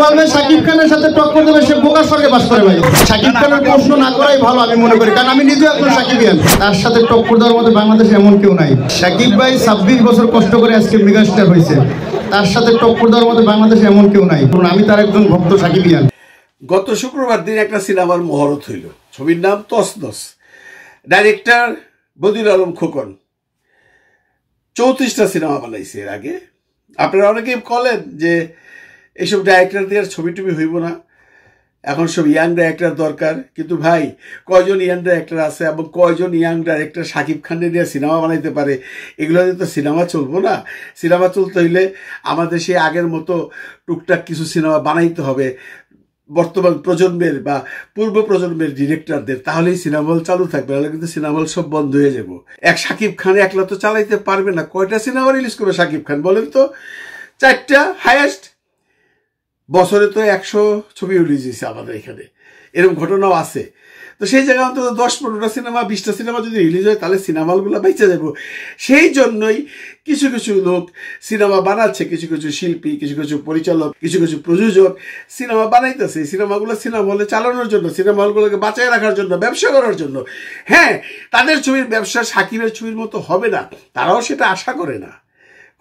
বলবে শাকিব খানের সাথে টক্কর দেবে সে বোকার স্বর্গে বাস করে ভাই। শাকিব খানের প্রশ্ন না করাই ভালো আমি মনে করি, কারণ আমি নিজেও একজন শাকিবিয়ান। তার সাথে টক্কর দেওয়ার মতো বাংলাদেশে এমন কেউ নাই। শাকিব ভাই 26 বছর কষ্ট করে আজকে মেগাস্টার হয়েছে, তার সাথে টক্কর দেওয়ার মতো বাংলাদেশে এমন কেউ নাই। আমি তার একজন ভক্ত শাকিবিয়ান। গত শুক্রবার দিন একটা সিনেমার মহরত হইল, ছবির নাম তসনস, ডাইরেক্টর বদিউল আলম খোকন। 34টা সিনেমা বানাইছে এর আগে। আপনারা অনেকেই বলেন যে এইসব ডাইরেক্টর দিয়ে ছবি টবি হইব না, এখন সব ইয়াং ডাইরেক্টর দরকার। কিন্তু ভাই, কয়জন ইয়াং ডাইরেক্টর আছে এবং কয়জন ইয়াং ডাইরেক্টর শাকিব খানের দিয়ে সিনেমা বানাইতে পারে? এগুলো দিয়ে তো সিনেমা চলবো না। সিনেমা চলতে হইলে আমাদের সেই আগের মতো টুকটাক কিছু সিনেমা বানাইতে হবে বর্তমান প্রজন্মের বা পূর্ব প্রজন্মের ডিরেক্টরদের, তাহলেই সিনেমা হল চালু থাকবে। নাহলে কিন্তু সিনেমা হল সব বন্ধ হয়ে যাবো। এক শাকিব খান একলা তো চালাইতে পারবে না। কয়টা সিনেমা রিলিজ করবে শাকিব খান বলেন তো? 4টা হাইয়েস্ট। বছরে তো 100 ছবি রিলিজ হয়েছে আমাদের এখানে, এরকম ঘটনাও আছে। তো সেই জায়গায় অন্তত 10-15টা সিনেমা 20টা সিনেমা যদি রিলিজ হয় তাহলে সিনেমা হলগুলো বেঁচে যাবো। সেই জন্যই কিছু কিছু লোক সিনেমা বানাচ্ছে, কিছু কিছু শিল্পী, কিছু কিছু পরিচালক, কিছু কিছু প্রযোজক সিনেমা বানাইতেছে। সিনেমাগুলো সিনেমা হলে চালানোর জন্য, সিনেমা হলগুলোকে বাঁচায় রাখার জন্য, ব্যবসা করার জন্য। হ্যাঁ, তাদের ছবির ব্যবসা সাকিবের ছবির মতো হবে না, তারাও সেটা আশা করে না।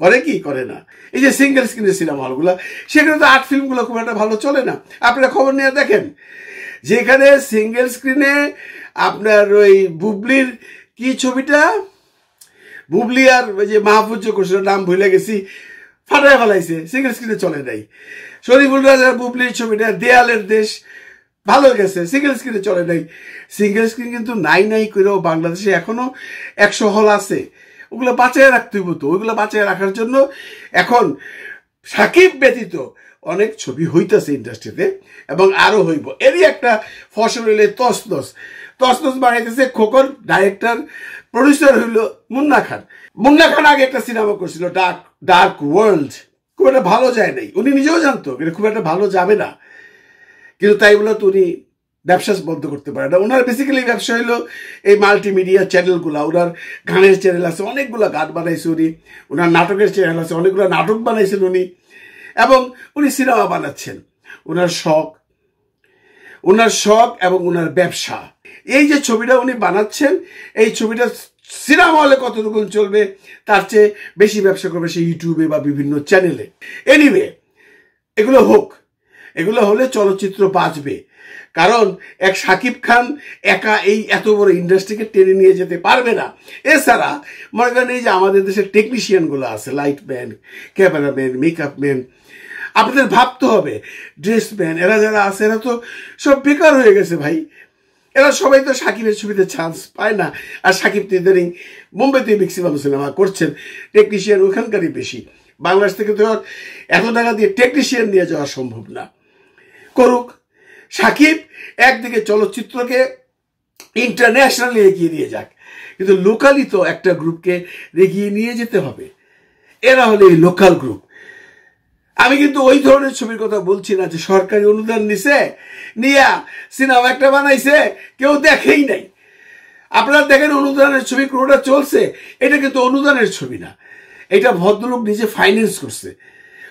করে কি করে না? এই যে সিঙ্গেল স্ক্রিনের সিনেমা হলগুলো, সেখানে তো আর্ট ফিল্মগুলো খুব একটা ভালো চলে না। আপনারা খবর নিয়ে দেখেন, যেখানে সিঙ্গেল স্ক্রিনে আপনার ওই বুবলির কি ছবিটা, বুবলি আর ওই যে মাহফুজ করছিল, নাম ভুলে গেছি, ফাটায় ফেলাইছে, সিঙ্গেল স্ক্রিনে চলে নাই। শরীফুল রাজার বুবলির ছবিটা দেয়ালের দেশ ভালো গেছে, সিঙ্গেল স্ক্রিনে চলে নাই। সিঙ্গেল স্ক্রিন কিন্তু নাই করেও বাংলাদেশে এখনো 100 হল আছে। ওগুলো বাঁচায় রাখতে হইব। তো ওইগুলো বাঁচায় রাখার জন্য এখন সাকিব ব্যতীত অনেক ছবি হইতেছে ইন্ডাস্ট্রিতে এবং আরো হইব। এরই একটা ফসল হইলে তসনস। তসনস বানাইতেছে খোকন, ডাইরেক্টর প্রডিউসার হইল মুন্না খান। মুন্না খান আগে একটা সিনেমা করছিল ডার্ক ওয়ার্ল্ড, খুব একটা ভালো যায় নাই। উনি নিজেও জানতো এটা খুব একটা ভালো যাবে না, কিন্তু তাই বলে তো উনি ব্যবসা বন্ধ করতে পারে না। ওনার বেসিক্যালি ব্যবসা হলো এই মাল্টিমিডিয়া চ্যানেলগুলা। ওনার গানের চ্যানেল আছে, অনেকগুলো গান বানাইছে উনি। ওনার নাটকের চ্যানেল আছে, অনেকগুলো নাটক বানাইছেন উনি। এবং উনি সিনেমা বানাচ্ছেন। ওনার শখ এবং ওনার ব্যবসা। এই যে ছবিটা উনি বানাচ্ছেন, এই ছবিটা সিনেমা হলে কতটুকু চলবে তার চেয়ে বেশি ব্যবসা করবে সে ইউটিউবে বা বিভিন্ন চ্যানেলে। এনিওয়ে, এগুলো হোক, এগুলো হলে চলচ্চিত্র বাঁচবে। কারণ এক শাকিব খান একা এই এত বড় ইন্ডাস্ট্রিকে টেনে নিয়ে যেতে পারবে না। এছাড়া মনে করেন এই যে আমাদের দেশের টেকনিশিয়ানগুলো আছে, লাইটম্যান, ক্যামেরাম্যান, মেকআপ ম্যান, আপনাদের ভাবতে হবে ড্রেসম্যান, এরা যারা আছে এরা তো সব বেকার হয়ে গেছে ভাই। এরা সবাই তো সাকিবের ছবিতে চান্স পায় না। আর সাকিব ইদানিং মুম্বাইতে ম্যাক্সিমাম সিনেমা করছেন, টেকনিশিয়ান ওখানকারই বেশি। বাংলাদেশ থেকে তো এত টাকা দিয়ে টেকনিশিয়ান নিয়ে যাওয়া সম্ভব না। করুক সাকিব, একদিকে চলচ্চিত্রকে ইন্টারন্যাশনালি এগিয়ে নিয়ে যাক, কিন্তু লোকালি তো একটা গ্রুপকে এগিয়ে নিয়ে যেতে হবে। এরা হলে এই লোকাল গ্রুপ। আমি কিন্তু ওই ধরনের ছবির কথা বলছি না যে সরকারি অনুদান নিয়ে সিনেমা একটা বানাইছে, কেউ দেখেই নাই। আপনারা দেখেন অনুদানের ছবি কোনোটা চলছে, এটা কিন্তু অনুদানের ছবি না, এটা ভদ্রলোক নিজে ফাইন্যান্স করছে,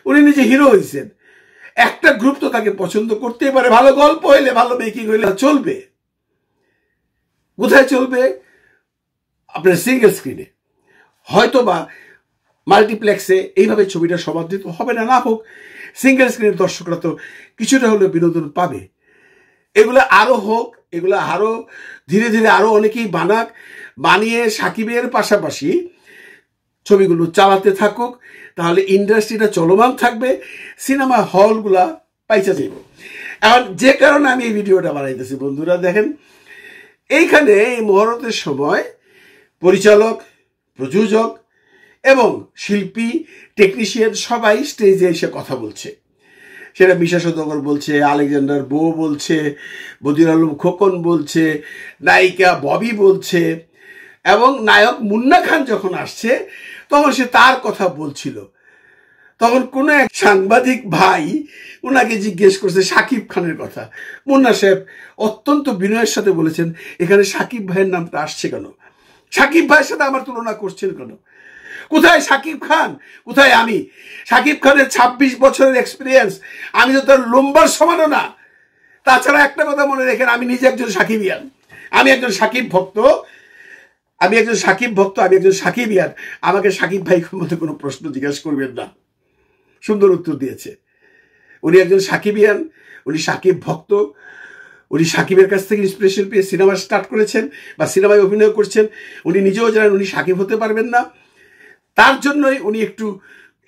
উনি নিজে হিরো হয়েছেন। একটা গ্রুপ তো তাকে পছন্দ করতেই পারে। ভালো গল্প হইলে, ভালো মেকিং হইলে চলবে। কোথায় চলবে? আপনার সিঙ্গেল স্ক্রিনে, হয়তো বা মাল্টিপ্লেক্সে এইভাবে ছবিটা সমাদৃত হবে না, না হোক। সিঙ্গেল স্ক্রিনের দর্শকরা তো কিছুটা হলেও বিনোদন পাবে। এগুলো আরো হোক, এগুলো আরো ধীরে ধীরে আরো অনেকেই বানিয়ে সাকিবের পাশাপাশি ছবিগুলো চালাতে থাকুক, তাহলে ইন্ডাস্ট্রিটা চলমান থাকবে, সিনেমা হলগুলা পাইচা যাইব। এখন যে কারণে আমি এই ভিডিওটা বানাইতেছি বন্ধুরা, দেখেন এইখানে এই মহরতের সময় পরিচালক, প্রযোজক এবং শিল্পী, টেকনিশিয়ান সবাই স্টেজে এসে কথা বলছে। সেটা মিশা সওদাগর বলছে, আলেকজান্ডার বো বলছে, বদিউল আলম খোকন বলছে, নায়িকা ববি বলছে, এবং নায়ক মুন্না খান যখন আসছে তখন সে তার কথা বলছিল। তখন কোনো এক সাংবাদিক ভাই ওনাকে জিজ্ঞেস করছে সাকিব খানের কথা। মুন্না সাহেব অত্যন্ত বিনয়ের সাথে বলেছেন, এখানে সাকিব ভাইয়ের নামটা আসছে কেন? সাকিব ভাইয়ের সাথে আমার তুলনা করছেন কেন? কোথায় শাকিব খান, কোথায় আমি? শাকিব খানের 26 বছরের এক্সপিরিয়েন্স, আমি তো তার লম্বার সমানও না। তাছাড়া একটা কথা মনে রেখেন, আমি নিজে একজন সাকিবিয়ান, আমি একজন সাকিব ভক্ত, আমি একজন সাকিবিয়ান। আমাকে সাকিব ভাই মতো কোনো প্রশ্ন জিজ্ঞাসা করবেন না। সুন্দর উত্তর দিয়েছে। উনি একজন সাকিবিয়ান, উনি সাকিব ভক্ত, উনি সাকিবের কাছ থেকে ইন্সপিরেশন পেয়ে সিনেমা স্টার্ট করেছেন বা সিনেমায় অভিনয় করছেন। উনি নিজেও জানেন উনি সাকিব হতে পারবেন না, তার জন্যই উনি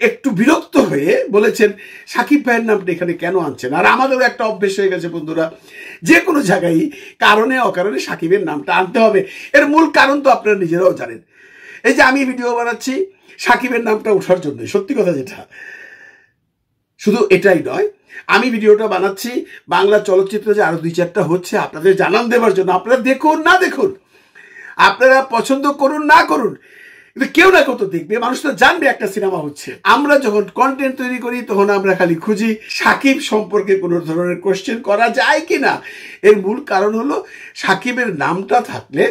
একটু বিরক্ত হয়ে বলেছেন সাকিব ভাইয়ের নামটা এখানে কেন আনছেন। আর আমাদেরও একটা অভ্যেস হয়ে গেছে বন্ধুরা, যে কোনো জায়গায় কারণে অকারণে সাকিবের নামটা আনতে হবে। এর মূল কারণ তো আপনারা নিজেরাও জানেন। এই যে আমি ভিডিও বানাচ্ছি সাকিবের নামটা ওঠার জন্য, সত্যি কথা যেটা, শুধু এটাই নয়, আমি ভিডিওটা বানাচ্ছি বাংলা চলচ্চিত্রে যে আরো 2-4টা হচ্ছে আপনাদের জানান দেওয়ার জন্য। আপনারা দেখুন না দেখুন, আপনারা পছন্দ করুন না করুন, কিন্তু কেউ না কেউ তো দেখবে, মানুষ তো জানবে একটা সিনেমা হচ্ছে। আমরা যখন কন্টেন্ট তৈরি করি তখন আমরা খালি খুঁজি সাকিব সম্পর্কে কোনো ধরনের কোশ্চেন করা যায় কিনা। এর মূল কারণ হলো সাকিবের নামটা থাকলে,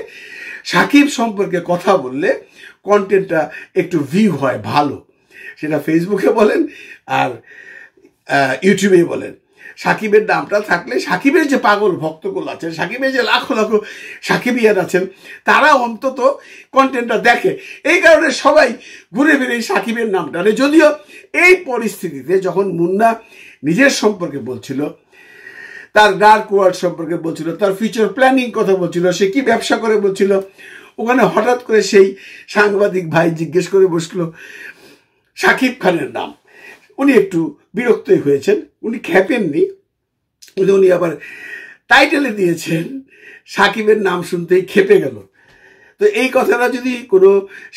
সাকিব সম্পর্কে কথা বললে কন্টেন্টটা একটু ভিউ হয় ভালো। সেটা ফেসবুকে বলেন আর ইউটিউবে বলেন, সাকিবের নামটা থাকলে সাকিবের যে পাগল ভক্তগুলো আছেন, সাকিবের যে লাখো লাখো সাকিবিয়ান আছেন, তারা অন্তত কন্টেন্টটা দেখে। এই কারণে সবাই ঘুরে ফিরে সাকিবের নামটা নেয়। যদিও এই পরিস্থিতিতে যখন মুন্না নিজের সম্পর্কে বলছিল, তার ডার্ক ওয়ার্ল্ড সম্পর্কে বলছিল, তার ফিউচার প্ল্যানিং কথা বলছিল, সে কি ব্যবসা করে বলছিল, ওখানে হঠাৎ করে সেই সাংবাদিক ভাই জিজ্ঞেস করে বসলো সাকিব খানের নাম। উনি একটু বিরক্তই হয়েছেন, উনি খেপেননি, কিন্তু উনি আবার টাইটেলে দিয়েছেন সাকিবের নাম শুনতেই খেপে গেল। তো এই কথাটা যদি কোনো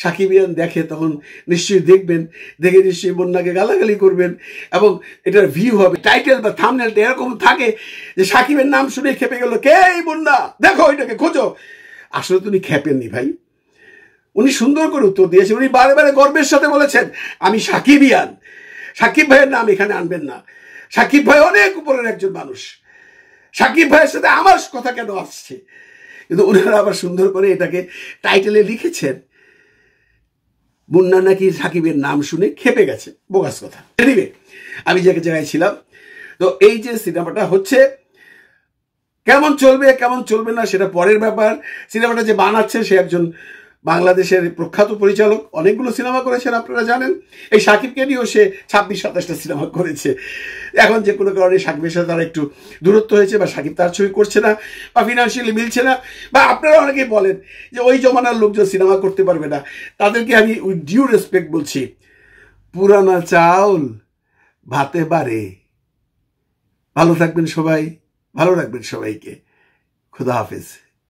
সাকিবিয়ান দেখে তখন নিশ্চয়ই দেখবেন, দেখে নিশ্চয়ই মুন্নাকে গালাগালি করবেন এবং এটার ভিউ হবে। টাইটেল বা থাম্বনেলটা এরকম থাকে যে সাকিবের নাম শুনে খেপে গেল, কে এই মুন্না, দেখো ওইটাকে খোঁজো। আসলে তো উনি খেপেননি ভাই, উনি সুন্দর করে উত্তর দিয়েছেন। উনি বারে বারে গর্বের সাথে বলেছেন আমি সাকিবিয়ান, সাকিব ভাইয়ের নাম এখানে আনবেন না, সাকিব ভাই অনেক উপরের একজন মানুষ, সাকিব ভাইয়ের সাথে আমার কথা কেন আসছে। কিন্তু ওনারা আবার সুন্দর করে এটাকে টাইটেলে লিখেছেন মুন্না নাকি সাকিবের নাম শুনে খেপে গেছে। বোগাস কথা। এনিওয়ে, আমি যে জায়গায় ছিলাম, তো এই যে সিনেমাটা হচ্ছে কেমন চলবে কেমন চলবে না সেটা পরের ব্যাপার। সিনেমাটা যে বানাচ্ছে সে একজন বাংলাদেশের প্রখ্যাত পরিচালক, অনেকগুলো সিনেমা করেছেন আপনারা জানেন। এই সাকিবকে নিয়েও সে 26-27টা সিনেমা করেছে। এখন যে কোনো কারণে সাকিবের সাথে তারা একটু দূরত্ব হয়েছে, বা সাকিব তার ছবি করছে না, বা ফিনান্সিয়ালি মিলছে না, বা আপনারা অনেকেই বলেন যে ওই জমানার লোকজন সিনেমা করতে পারবে না। তাদেরকে আমি উইথ ডিউ রেসপেক্ট বলছি, পুরানা চাউল ভাতে বাড়ে। ভালো থাকবেন সবাই, ভালো রাখবেন সবাইকে। খুদা হাফেজ।